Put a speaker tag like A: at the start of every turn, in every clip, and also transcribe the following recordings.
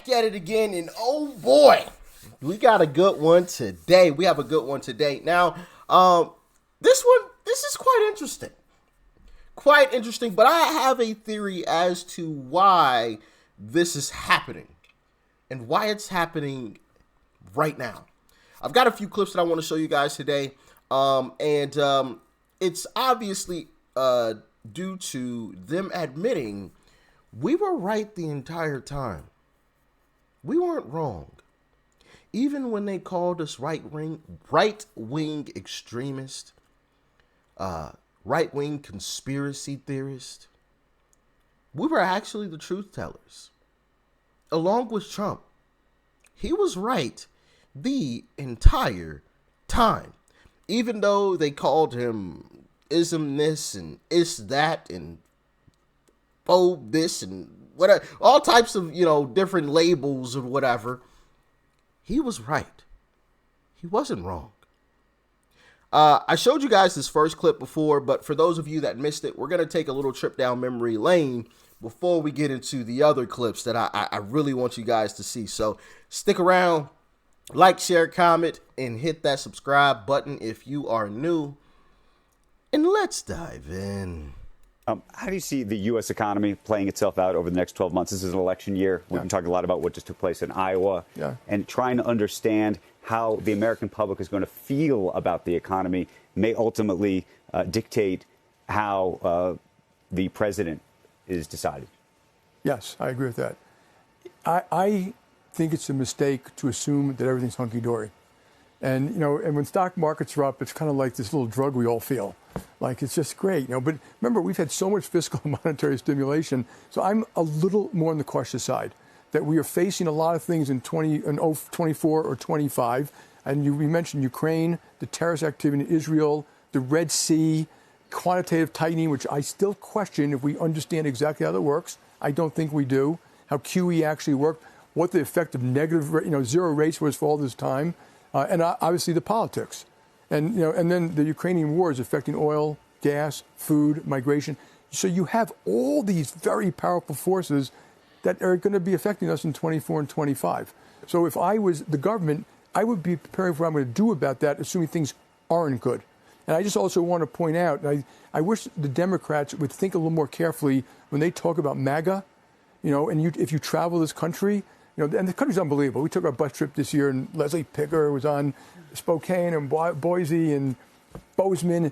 A: back at it again, and oh boy, we got a good one today. We have a good one today. Now, this is quite interesting. Quite interesting, but I have a theory as to why this is happening and why it's happening right now. I've got a few clips that I want to show you guys today, and it's obviously due to them admitting we were right the entire time. We weren't wrong. Even when they called us right-wing extremist, right-wing conspiracy theorist, we were actually the truth tellers. Along with Trump, he was right the entire time. Even though they called him ism this and is that and phobe this and whatever, all types of, different labels or whatever, he was right. He wasn't wrong. I showed you guys this first clip before, but for those of you that missed it, we're going to take a little trip down memory lane before we get into the other clips that I really want you guys to see. So stick around, like, share, comment, and hit that subscribe button if you are new. And let's dive in.
B: How do you see the U.S. economy playing itself out over the next 12 months? This is an election year. We've been talking a lot about what just took place in Iowa and trying to understand how the American public is going to feel about the economy may ultimately dictate how the president is decided.
C: Yes, I agree with that. I think it's a mistake to assume that everything's hunky-dory. And, and when stock markets are up, it's kind of like this little drug we all feel. Like, it's just great, But remember, we've had so much fiscal and monetary stimulation. So I'm a little more on the cautious side, that we are facing a lot of things in 24 or 25. And we mentioned Ukraine, the terrorist activity in Israel, the Red Sea, quantitative tightening, which I still question if we understand exactly how that works. I don't think we do. How QE actually worked, what the effect of negative, zero rates was for all this time. And obviously the politics. And, and then the Ukrainian war is affecting oil, gas, food, migration. So you have all these very powerful forces that are going to be affecting us in 24 and 25. So if I was the government, I would be preparing for what I'm going to do about that, assuming things aren't good. And I just also want to point out, I wish the Democrats would think a little more carefully when they talk about MAGA, and if you travel this country, and the country's unbelievable. We took our bus trip this year, and Leslie Picker was on Spokane and Boise and Bozeman.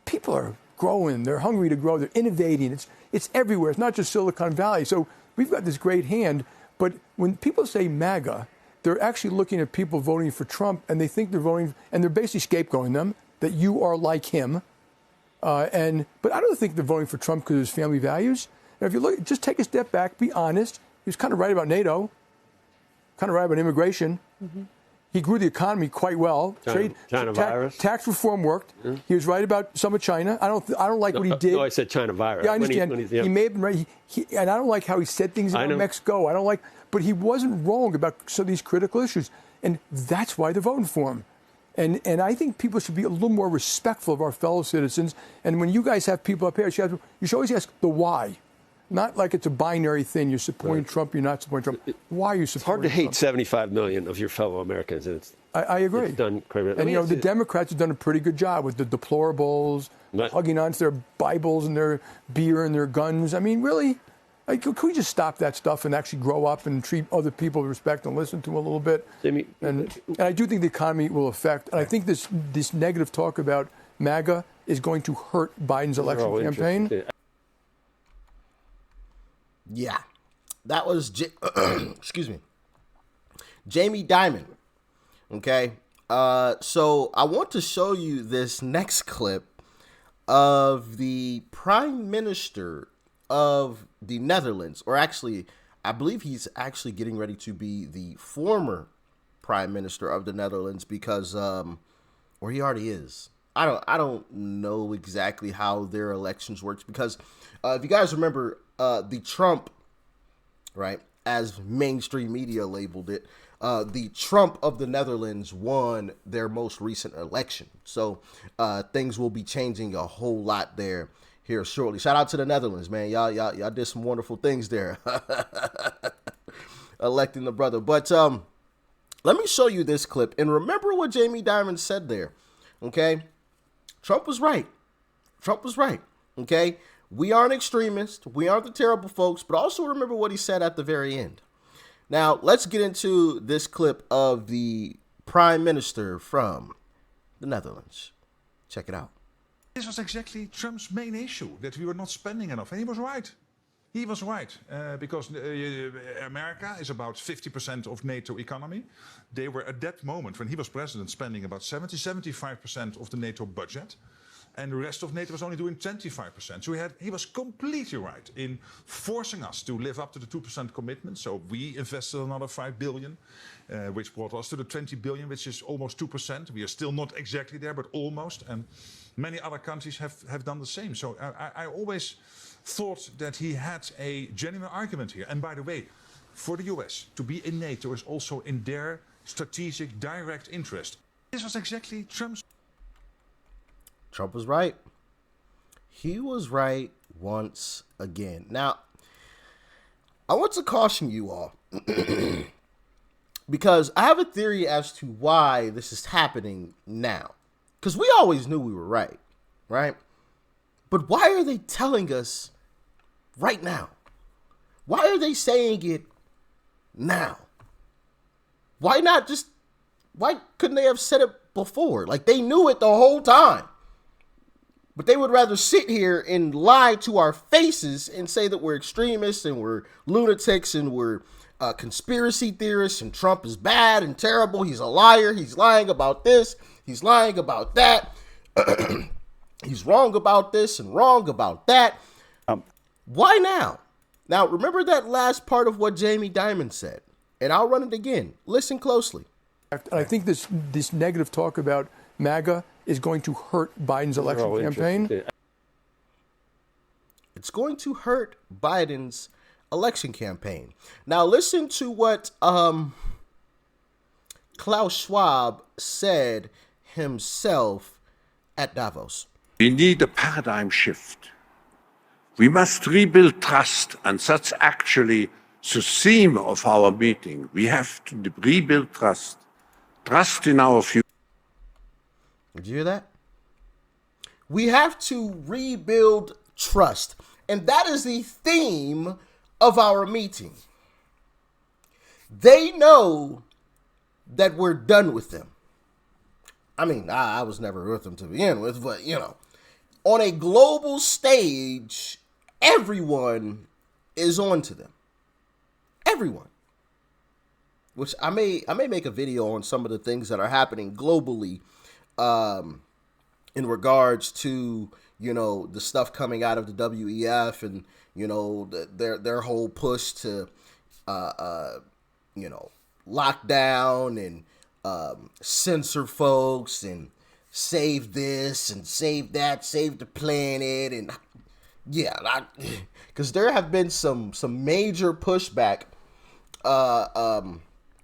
C: People are growing. They're hungry to grow. They're innovating. It's everywhere. It's not just Silicon Valley. So we've got this great hand. But when people say MAGA, they're actually looking at people voting for Trump, and they think they're voting, and they're basically scapegoating them, that you are like him. But I don't think they're voting for Trump because of his family values. And if you look, just take a step back, be honest. He was kind of right about NATO. Kind of right about immigration. Mm-hmm. He grew the economy quite well.
D: China virus.
C: Tax reform worked. Mm-hmm. He was right about some of China. I don't like what he did.
D: No, I said China virus.
C: Yeah, I understand. He may have been right. And I don't like how he said things about Mexico. I don't like, but he wasn't wrong about some of these critical issues, and that's why they're voting for him. And I think people should be a little more respectful of our fellow citizens. And when you guys have people up here, you should always ask the why. Not like it's a binary thing. You're supporting Trump, you're not supporting Trump. Why are you supporting
D: It's hard to hate
C: Trump?
D: 75 million of your fellow Americans. And
C: I agree.
D: It's done crazy.
C: And, the Democrats have done a pretty good job with the deplorables, hugging onto their Bibles and their beer and their guns. I mean, really, could we just stop that stuff and actually grow up and treat other people with respect and listen to them a little bit? And I do think the economy will affect, and I think this negative talk about MAGA is going to hurt Biden's election campaign.
A: Yeah, that was, excuse me, Jamie Dimon. Okay, so I want to show you this next clip of the Prime Minister of the Netherlands, or actually, I believe he's actually getting ready to be the former Prime Minister of the Netherlands because, or he already is. I don't know exactly how their elections works because if you guys remember, the Trump, right, as mainstream media labeled it, the Trump of the Netherlands won their most recent election. So things will be changing a whole lot there here shortly. Shout out to the Netherlands, man. Y'all did some wonderful things there. electing the brother. But let me show you this clip. And remember what Jamie Dimon said there, okay? Trump was right. Trump was right, okay? We aren't extremists. We aren't the terrible folks. But also remember what he said at the very end. Now, let's get into this clip of the Prime Minister from the Netherlands. Check it out.
E: This was exactly Trump's main issue, that we were not spending enough. And he was right. He was right, because America is about 50% of NATO economy. They were at that moment, when he was president, spending about 75% of the NATO budget. And the rest of NATO was only doing 25%. So he was completely right in forcing us to live up to the 2% commitment. So we invested another 5 billion, which brought us to the 20 billion, which is almost 2%. We are still not exactly there, but almost. And many other countries have done the same. So I always thought that he had a genuine argument here. And by the way, for the US, to be in NATO is also in their strategic direct interest. This was exactly Trump's.
A: Trump was right. He was right once again. Now, I want to caution you all because I have a theory as to why this is happening now. Because we always knew we were right, right? But why are they telling us right now? Why are they saying it now? Why couldn't they have said it before? Like, they knew it the whole time. But they would rather sit here and lie to our faces and say that we're extremists and we're lunatics and we're conspiracy theorists and Trump is bad and terrible. He's a liar. He's lying about this. He's lying about that. He's wrong about this and wrong about that. Why now? Now, remember that last part of what Jamie Dimon said, and I'll run it again. Listen closely.
C: I think this negative talk about MAGA is going to hurt Biden's election campaign.
A: It's going to hurt Biden's election campaign. Now, listen to what Klaus Schwab said himself at Davos.
F: We need a paradigm shift. We must rebuild trust, and that's actually the theme of our meeting. We have to rebuild trust. Trust in our future.
A: Did you hear that? We have to rebuild trust. And that is the theme of our meeting. They know that we're done with them. I mean, I was never with them to begin with, but, you know, on a global stage, everyone is on to them. Everyone. Which I may make a video on some of the things that are happening globally in regards to, you know, the stuff coming out of the WEF and, you know, their whole push to, you know, lock down and censor folks and save this and save that, save the planet. And yeah, because there have been some major pushback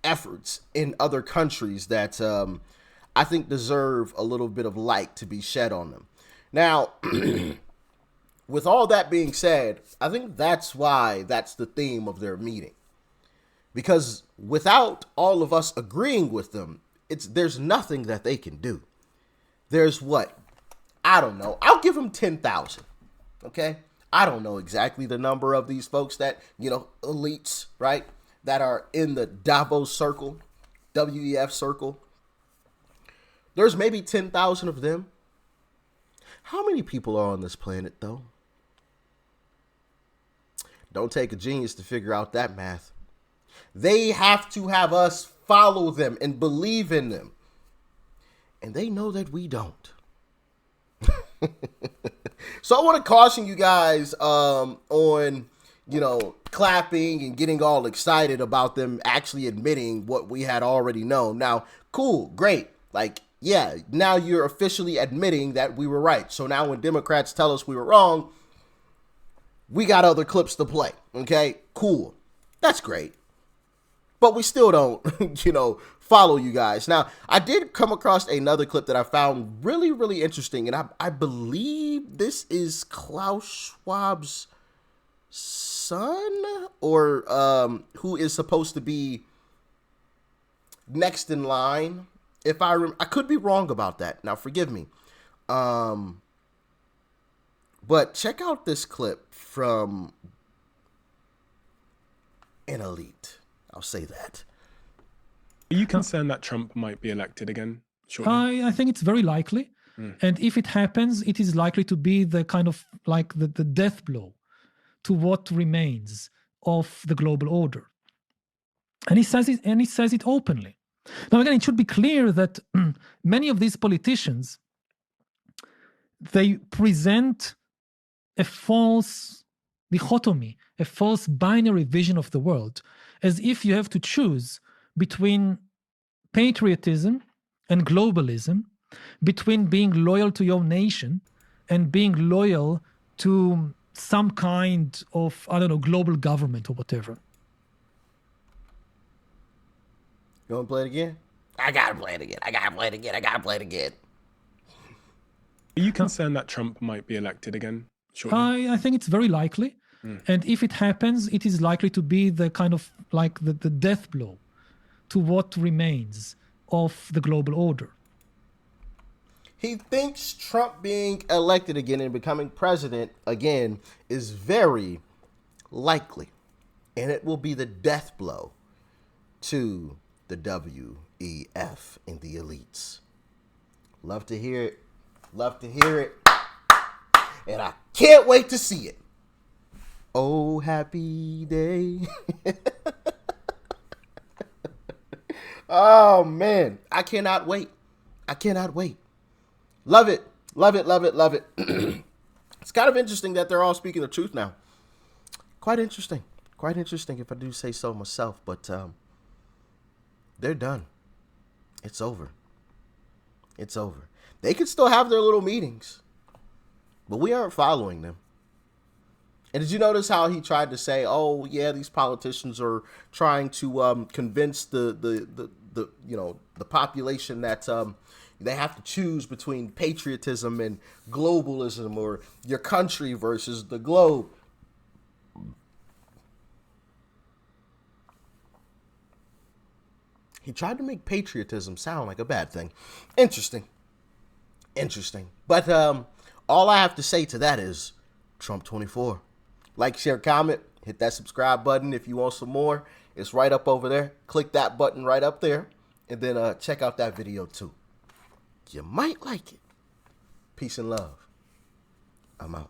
A: efforts in other countries that I think deserve a little bit of light to be shed on them. Now, with all that being said, I think that's why that's the theme of their meeting. Because without all of us agreeing with them, there's nothing that they can do. There's what? I don't know. I'll give them 10,000. Okay? I don't know exactly the number of these folks that, you know, elites, right? That are in the Davos circle, WEF circle. There's maybe 10,000 of them. How many people are on this planet, though? Don't take a genius to figure out that math. They have to have us follow them and believe in them. And they know that we don't. So I want to caution you guys on, you know, clapping and getting all excited about them actually admitting what we had already known. Now, cool, great. Like, yeah, now you're officially admitting that we were right. So now when Democrats tell us we were wrong, we got other clips to play. Okay, cool. That's great. But we still don't, you know, follow you guys. Now, I did come across another clip that I found really, really interesting. And I believe this is Klaus Schwab's son or who is supposed to be next in line. If I could be wrong about that. Now, forgive me. But check out this clip from an elite. I'll say that.
G: Are you concerned that Trump might be elected again shortly?
H: I think it's very likely. And if it happens, it is likely to be the kind of like the death blow to what remains of the global order. And he says it openly. Now, again, it should be clear that many of these politicians, they present a false dichotomy, a false binary vision of the world, as if you have to choose between patriotism and globalism, between being loyal to your nation and being loyal to some kind of, I don't know, global government or whatever.
A: You want to play it again? I got to play it again. I got to play it again. I got to play it again.
G: Are you concerned that Trump might be elected again shortly?
H: I think it's very likely. And if it happens, it is likely to be the kind of like the death blow to what remains of the global order.
A: He thinks Trump being elected again and becoming president again is very likely. And it will be the death blow to the WEF and the elites. Love to hear it. Love to hear it. And I can't wait to see it. Oh, happy day. Oh, man. I cannot wait. I cannot wait. Love it. Love it, love it, love it. It's kind of interesting that they're all speaking the truth now. Quite interesting. Quite interesting if I do say so myself. But they're done. It's over. It's over. They could still have their little meetings, but we aren't following them. And did you notice how he tried to say, "Oh, yeah, these politicians are trying to convince the population that they have to choose between patriotism and globalism, or your country versus the globe." He tried to make patriotism sound like a bad thing. Interesting. But all I have to say to that is Trump 24. Like, share, comment, hit that subscribe button if you want some more. It's right up over there. Click that button right up there. And then check out that video too. You might like it. Peace and love. I'm out.